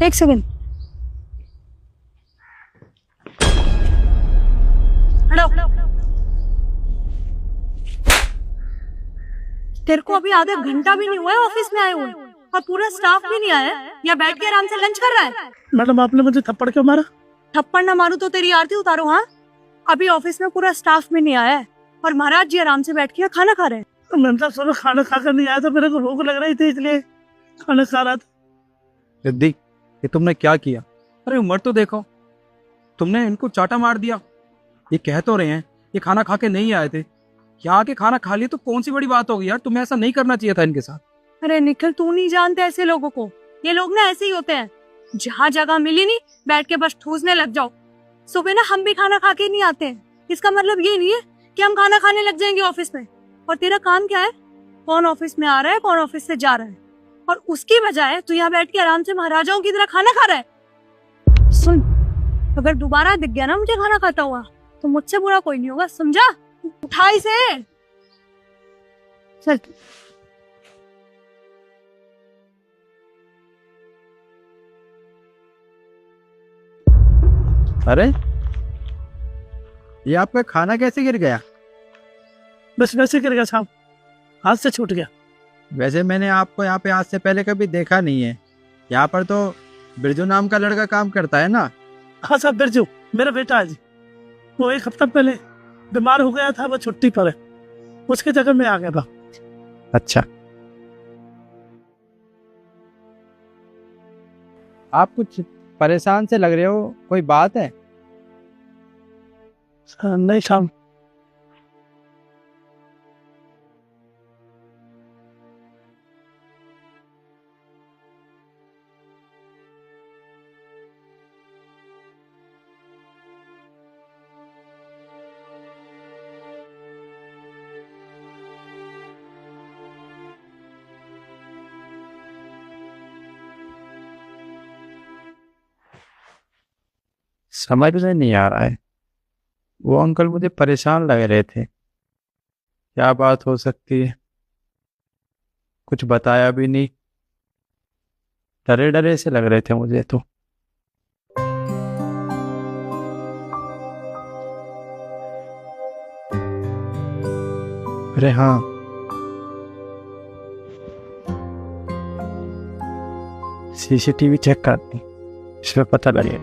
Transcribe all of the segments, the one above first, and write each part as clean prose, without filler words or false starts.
एक सेकंड, हटो। तेरे को अभी आधा घंटा भी नहीं हुआ है ऑफिस में आए हुए और पूरा स्टाफ भी नहीं आया है, या बैठ के आराम से लंच कर रहा है। मैडम आपने मुझे थप्पड़ क्यों मारा? थप्पड़ ना मारू तो तेरी आरती उतारो। हाँ, अभी ऑफिस में पूरा स्टाफ भी नहीं आया है और महाराज जी आराम से बैठ के खाना खा रहे हैं। मैम साहब सुनो, खाना खाकर नहीं आया था, मेरे को भूख लग रही थी इसलिए खाना खा रहा था। रिद्धि, ये तुमने क्या किया? अरे उम्र तो देखो, तुमने इनको चाटा मार दिया। ये कह तो रहे हैं ये खाना खा के नहीं आए थे, यहाँ आके खाना खा लिया तो कौन सी बड़ी बात होगी यार। तुम्हें ऐसा नहीं करना चाहिए था इनके साथ। अरे निखिल, तू नहीं जानते ऐसे लोगों को। ये लोग ना ऐसे ही होते हैं, जहाँ जगह मिली नहीं बैठ के बस ठूसने लग जाओ। सुबह ना हम भी खाना खा के नहीं आते हैं, इसका मतलब ये नहीं है कि हम खाना खाने लग जाएंगे ऑफिस में। और तेरा काम क्या है? कौन ऑफिस में आ रहा है, कौन ऑफिस से जा रहा है, और उसकी बजाय तू यहाँ बैठ के आराम से महाराजाओं की तरह खाना खा रहा है। सुन, अगर दोबारा दिख गया ना मुझे खाना खाता हुआ तो मुझसे बुरा कोई नहीं होगा, समझा? उठा इसे, चल। अरे ये आपका खाना कैसे गिर गया? बस वैसे गिर गया साहब, हाथ से छूट गया। वैसे मैंने आपको यहाँ पे आज से पहले कभी देखा नहीं है। यहाँ पर तो बिरजू नाम का लड़का काम करता है ना? हाँ साहब, बिरजू मेरा बेटा है जी। वो एक हफ्ता पहले बीमार हो गया था, वो छुट्टी पर है, उसके जगह में आ गया था। अच्छा, आप कुछ परेशान से लग रहे हो, कोई बात है? नहीं साहब। समझ में नहीं आ रहा है, वो अंकल मुझे परेशान लग रहे थे। क्या बात हो सकती है? कुछ बताया भी नहीं, डरे डरे से लग रहे थे मुझे तो। अरे हाँ, सीसीटीवी चेक करती, इसमें पता लगे।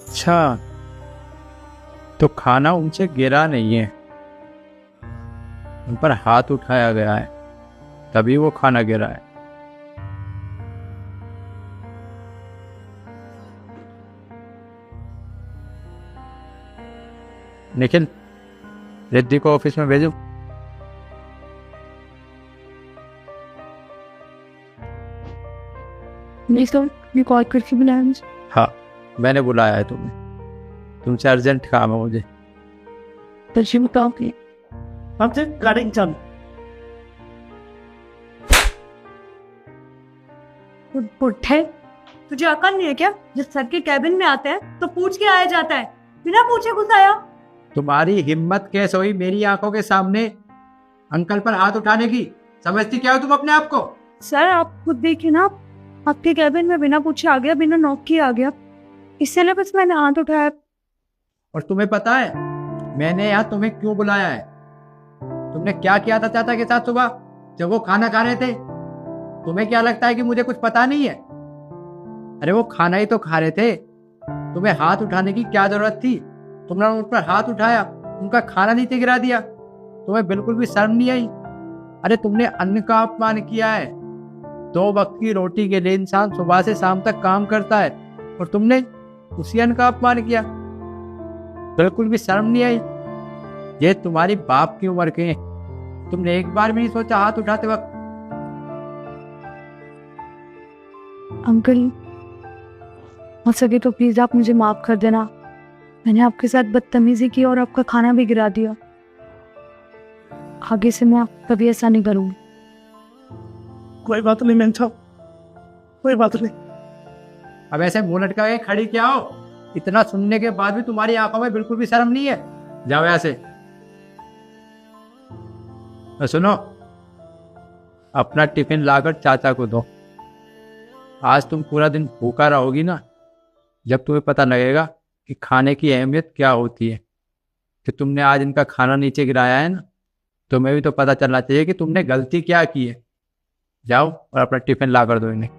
अच्छा, तो खाना उनसे गिरा नहीं है, उन पर हाथ उठाया गया है, तभी वो खाना गिरा है। निखिल, रिद्धि को ऑफिस में भेजो। नहीं सर, ये कॉल करके बुलाया मुझे। हाँ, मैंने बुलाया है तुम्हें, तुमसे अर्जेंट काम है मुझे। तो बताओ कि हमसे गाड़ी चल। बुढ़े, तुझे अकल नहीं है क्या? जब सर के कैबिन में आते हैं तो पूछ के आया जाता है, बिना पूछे घुस आया। तुम्हारी हिम्मत कैसे हुई मेरी आंखों के सामने अंकल पर हाथ उठाने की? समझती क्या हो तुम अपने आप को? सर आप खुद देखिए ना, आपके कैबिन में बिना पूछे आ गया, बिना नॉक किए आ गया, इसलिए बस मैंने हाथ उठाया। और तुम्हें पता है मैंने यहाँ तुम्हें क्यों बुलाया है? तुमने क्या किया था चाचा के साथ सुबह जब वो खाना खा रहे थे? तुम्हें क्या लगता है कि मुझे कुछ पता नहीं है? अरे वो खाना ही तो खा रहे थे, तुम्हें हाथ उठाने की क्या जरूरत थी? तुमने उन पर हाथ उठाया, उनका खाना नीचे गिरा दिया, तुम्हें बिल्कुल भी शर्म नहीं आई? अरे तुमने अन्न का अपमान किया है। 2 वक्त की रोटी के लिए इंसान सुबह से शाम तक काम करता है और तुमने उसी अन्न का अपमान किया, बिल्कुल भी शर्म नहीं आई? ये तुम्हारी बाप की उम्र के हैं, तुमने एक बार भी नहीं सोचा हाथ उठाते वक्त? अंकल, हो सके तो प्लीज आप मुझे माफ कर देना, मैंने आपके साथ बदतमीजी की और आपका खाना भी गिरा दिया। आगे से मैं कभी ऐसा नहीं करूंगी। कोई बात नहीं मेम साहब, कोई बात नहीं। अब ऐसे मुंह लटका के खड़ी क्या हो? इतना सुनने के बाद भी तुम्हारी आंखों में बिल्कुल भी शर्म नहीं है? जाओ ऐसे। सुनो, अपना टिफिन लाकर चाचा को दो। आज तुम पूरा दिन भूखा रहोगी ना, जब तुम्हें पता लगेगा कि खाने की अहमियत क्या होती है। कि तुमने आज इनका खाना नीचे गिराया है ना, तुम्हें भी तो पता चलना चाहिए कि तुमने गलती क्या की है। जाओ और अपना टिफिन ला कर दो इन्हें।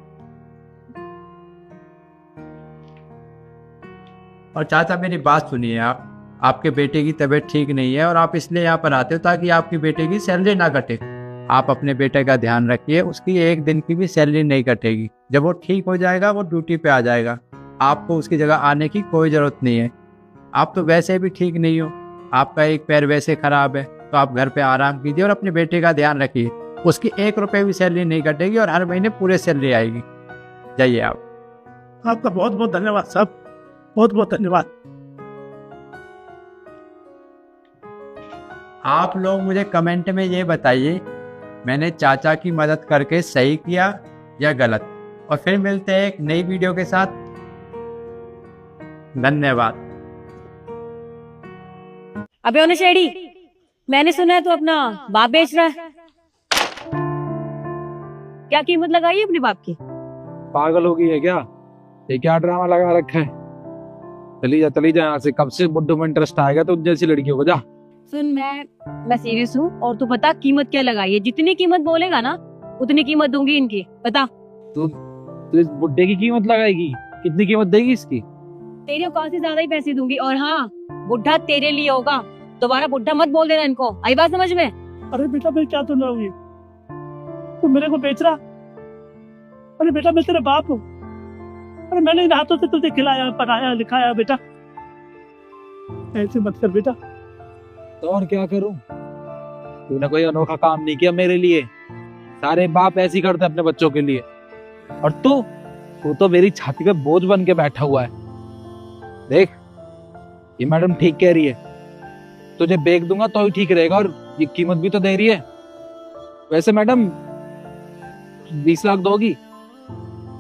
और चाचा मेरी बात सुनिए, आप, आपके बेटे की तबीयत ठीक नहीं है और आप इसलिए यहाँ पर आते हो ताकि आपकी बेटे की सैलरी ना कटे। आप अपने बेटे का ध्यान रखिए, उसकी एक दिन की भी सैलरी नहीं कटेगी। जब वो ठीक हो जाएगा वो ड्यूटी पे आ जाएगा। आपको उसकी जगह आने की कोई ज़रूरत नहीं है। आप तो वैसे भी ठीक नहीं हो, आपका एक पैर वैसे खराब है, तो आप घर पे आराम कीजिए और अपने बेटे का ध्यान रखिए। उसकी 1 रुपये भी सैलरी नहीं कटेगी और हर महीने पूरे सैलरी आएगी। जाइए आप। आपका बहुत बहुत धन्यवाद साहब, बहुत बहुत धन्यवाद। आप लोग मुझे कमेंट में ये बताइए, मैंने चाचा की मदद करके सही किया या गलत। और फिर मिलते हैं एक नई वीडियो के साथ। धन्यवाद। अबे ओ नशेड़ी, मैंने सुना है तू अपना बाप बेच रहा है। क्या कीमत लगाई है अपने बाप की? पागल हो गई है क्या? ये क्या ड्रामा लगा रखा है? चली जा यहाँ से। कब से बुड्ढों में इंटरेस्ट आएगा तो जैसी लड़कियों को? जा। सुन, मैं सीरियस हूँ और तू बता कीमत क्या लगाई है। जितनी कीमत बोलेगा ना उतनी कीमत दूंगी इनकी। बता। तू इस बुड्ढे की कीमत लगाएगी? कितनी कीमत देगी इसकी? तेरे औकात से ज्यादा ही पैसे दूंगी। और हाँ, बुढ़ा तेरे लिए होगा, दोबारा बुढ़ा मत बोल देना इनको। आई बात समझ में? अरे बेटा मैं क्या सुन रहा हूँ ये? तू मेरे को बेच रहा? अरे बेटा मैं तेरा बाप हूँ। अरे मैंने इन हाथों से तुझे खिलाया, पढ़ाया, लिखाया। बेटा ऐसे मत कर बेटा। तो और क्या करूं? तूने कोई अनोखा काम नहीं किया मेरे लिए। सारे बाप ऐसे ही करते अपने बच्चों के लिए। और तू तो मेरी छाती पे बोझ बन के बैठा हुआ है। देख, ये मैडम ठीक कह रही है, तुझे बेच दूंगा तो ही ठीक रहेगा। और ये कीमत भी तो दे रही है। वैसे मैडम 20 लाख दोगी?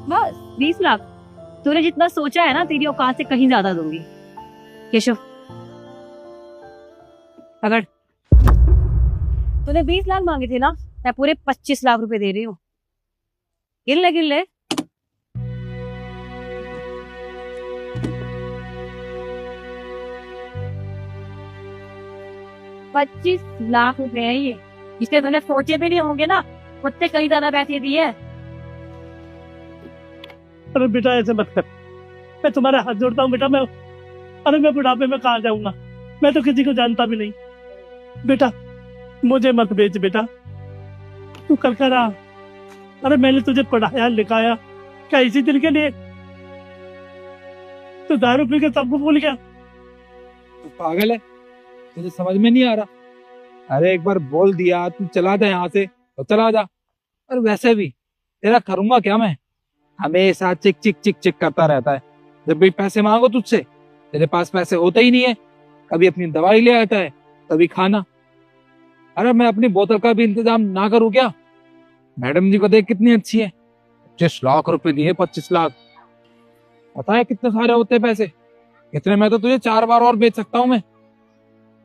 बस 20 लाख? तूने जितना सोचा है ना, तेरी औकात से कहीं ज्यादा दूंगी। केशव पकड़। तूने 20 लाख मांगे थे ना, मैं पूरे 25 लाख रुपए दे रही हूँ। गिन ले। 25 लाख रुपए है ये, जिसके तूने सोचे भी नहीं होंगे ना, मुझसे कहीं ज्यादा पैसे दिए। अरे बेटा ऐसे मत कर, मैं तुम्हारे हाथ जोड़ता हूँ बेटा। मैं बुढ़ापे में कहाँ जाऊंगा? मैं तो किसी को जानता भी नहीं। बेटा मुझे मत बेच बेटा, तू कर कर रहा। अरे मैंने तुझे पढ़ाया लिखाया क्या इसी दिन के लिए? तू दारू पी के सबको भूल गया। तू पागल है? तुझे समझ में नहीं आ रहा? अरे एक बार बोल दिया, तू चला जा यहाँ से तो चला जा। और वैसे भी तेरा करूंगा क्या मैं? हमेशा चिक चिक चिक चिक करता रहता है। जब भी पैसे मांगो तुझसे, तेरे पास पैसे होते ही नहीं है। कभी अपनी दवाई ले आता है, कभी खाना। अरे मैं अपनी बोतल का भी इंतजाम ना करूं क्या? मैडम जी को देख कितनी अच्छी है। 25 लाख रुपए दिए। 25 लाख पता है कितने सारे होते हैं पैसे? इतने में तो तुझे 4 बार और बेच सकता हूं मैं।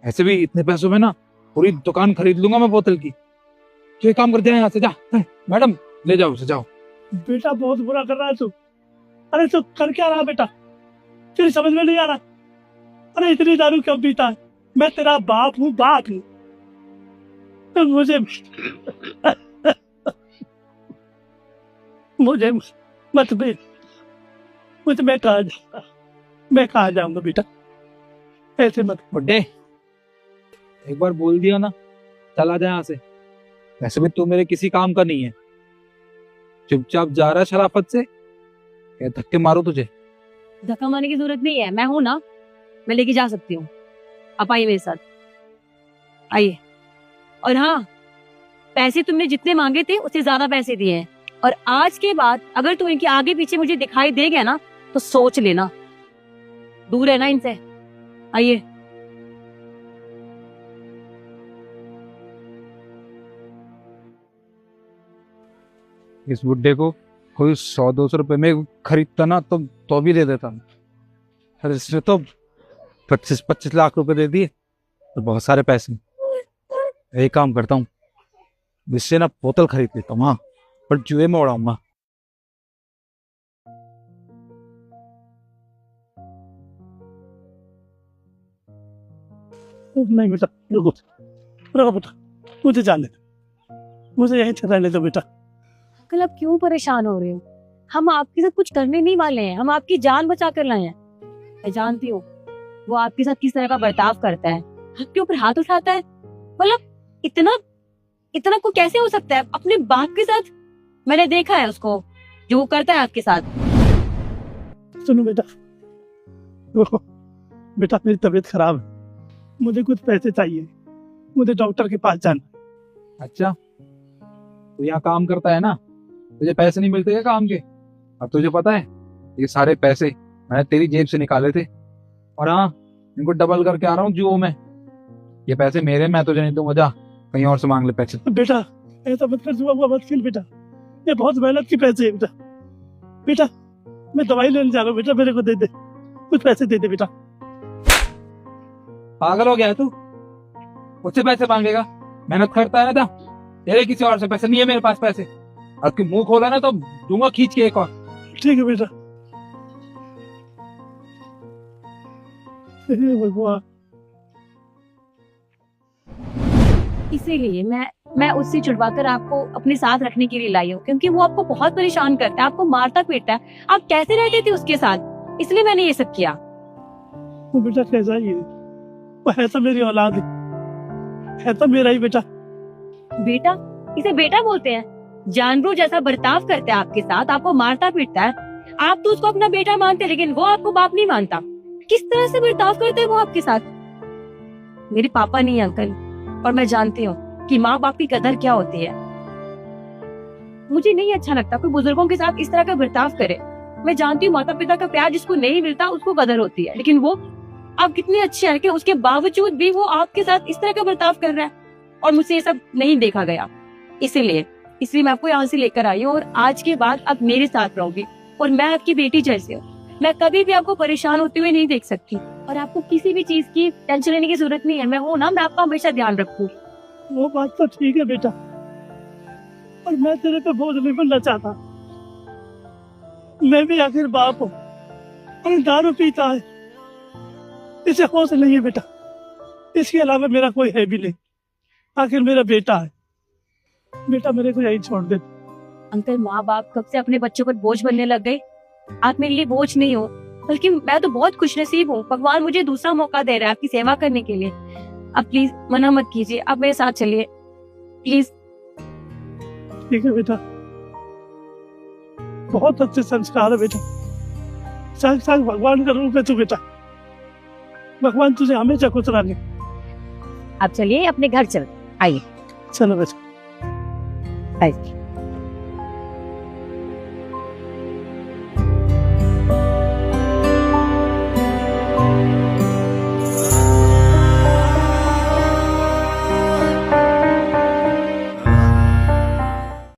ऐसे भी इतने पैसों में ना पूरी दुकान खरीद लूंगा मैं बोतल की। तो एक काम करते हैं, यहाँ से जा। मैडम ले जाओ उसे, जाओ। बेटा बहुत बुरा कर रहा है तू। अरे तू कर क्या रहा बेटा? तेरी समझ में नहीं आ रहा? अरे इतनी दारू क्यों पीता है? मैं तेरा बाप हूँ, बाप हूँ। तो मुझे मत बेच। मैं कहाँ जाऊंगा बेटा? ऐसे मत। बुड्ढे एक बार बोल दिया ना, चला जा यहाँ से। वैसे भी तू मेरे किसी काम का नहीं है। चुपचाप जा रहा है शराफत से, या धक्के मारो तुझे? धक्का मारने की जरूरत नहीं है, मैं हूं ना, मैं लेके जा सकती हूँ। आप आइए मेरे साथ, आइए। और हाँ, पैसे तुमने जितने मांगे थे उससे ज्यादा पैसे दिए हैं। और आज के बाद अगर तू इनके आगे पीछे मुझे दिखाई दे गया ना, तो सोच लेना, दूर है ना इनसे। आइए। इस बुड्ढे को कोई 100-200 रुपए में खरीदता ना तो भी दे देता। अरे इसने तो 25-25 लाख रुपए दे दिए, तो बहुत सारे पैसे। एक काम करता हूँ, इससे ना बोतल खरीद लेता हूँ, हाँ, पर जुए में उड़ाऊंगा। नहीं बेटा, रुको रुको बेटा, मुझे जाने दो, मुझे यहीं रहने दो बेटा। अंकल आप क्यों परेशान हो रहे हो? हम आपके साथ कुछ करने नहीं वाले हैं, हम आपकी जान बचा कर लाए हैं। मैं जानती हूँ वो आपके साथ किस तरह का बर्ताव करता है, आपके ऊपर हाथ उठाता है। मतलब इतना को कैसे हो सकता है अपने बाप के साथ? मैंने देखा है उसको, जो वो करता है आपके साथ। सुनो बेटा, रुको बेटा, मेरी तबीयत खराब है, मुझे कुछ पैसे चाहिए, मुझे डॉक्टर के पास जाना। अच्छा, तो यहाँ काम करता है ना, तुझे पैसे नहीं मिलते क्या काम के? अब तुझे पता है ये सारे पैसे मैंने तेरी जेब से निकाले थे, और हाँ, इनको डबल करके आ रहा हूँ जुओ में। ये पैसे मेरे, मैं तुझे नहीं दूंगा, जा कहीं और से मांग ले पैसे। बेटा ऐसा मत कर, जुआ मत खेल बेटा, ये बहुत मेहनत के पैसे है बेटा। बेटा मैं दवाई लेने जा रहा हूँ बेटा, मेरे को दे दे, कुछ पैसे दे दे बेटा। पागल हो गया है तू? मुझसे पैसे मांगेगा? मेहनत करता है ना, तेरे किसी और से पैसे नहीं है मेरे पास पैसे। आपके मुंह खोला ना तो दूंगा खींच के एक और। ठीक है बेटा। हे भगवान, इसीलिए मैं उससे छुड़वाकर आपको अपने साथ रखने के लिए लाई हूँ, क्योंकि वो आपको बहुत परेशान करता है, आपको मारता पीटता है। आप कैसे रहते थे उसके साथ, इसलिए मैंने ये सब किया। वो बेटा कैसा ही है, वो है तो मेरी औलाद है तो मेरा ही बेटा। बेटा? इसे बेटा बोलते हैं? जानवरों जैसा बर्ताव करता है आपके साथ, आपको मारता पीटता है। आप तो उसको अपना बेटा मानते हैं, लेकिन वो आपको बाप नहीं मानता। किस तरह से बर्ताव करते हैं वो आपके साथ? मेरे पापा नहीं है अंकल, और मैं जानती हूँ कि माँ बाप की कदर क्या होती है। मुझे नहीं अच्छा लगता कोई बुजुर्गों के साथ इस तरह का बर्ताव करे। मैं जानती हूँ माता पिता का प्यार जिसको नहीं मिलता उसको कदर होती है, लेकिन वो आप कितने अच्छे हैं कि उसके बावजूद भी वो आपके साथ इस तरह का बर्ताव कर रहा है, और मुझसे ये सब नहीं देखा गया। इसीलिए मैं आपको यहाँ से लेकर आई हूँ, और आज के बाद आप मेरे साथ रहोगी, और मैं आपकी बेटी जैसे हूँ। मैं कभी भी आपको परेशान होते हुए नहीं देख सकती, और आपको किसी भी चीज की टेंशन लेने की जरूरत नहीं है। मैं हूँ ना, मैं आपका हमेशा ध्यान रखूँ। वो बात तो ठीक है बेटा, और मैं तेरे पे बोझ नहीं बनना चाहता। मैं भी आखिर बाप हूँ, और दारू पीता है, इसे होश नहीं है बेटा। इसके अलावा मेरा कोई है भी नहीं, आखिर मेरा बेटा है। बेटा मेरे को यही छोड़ दे। अंकल, माँ बाप कब से अपने बच्चों पर बोझ बनने लग गए? आप मेरे लिए बोझ नहीं हो, बल्कि मैं तो बहुत खुशनसीब हूँ। भगवान मुझे दूसरा मौका दे रहा है आपकी सेवा करने के लिए। अब प्लीज मना मत कीजिए, आप मेरे साथ चलिए प्लीज। ठीक है बेटा, बहुत अच्छे संस्कार है बेटा, साक्षात भगवान का रूप है तू बेटा। भगवान तुझे हमेशा खुश रखे। आप चलिए अपने घर चल आइए। चलो बेटा। आइए।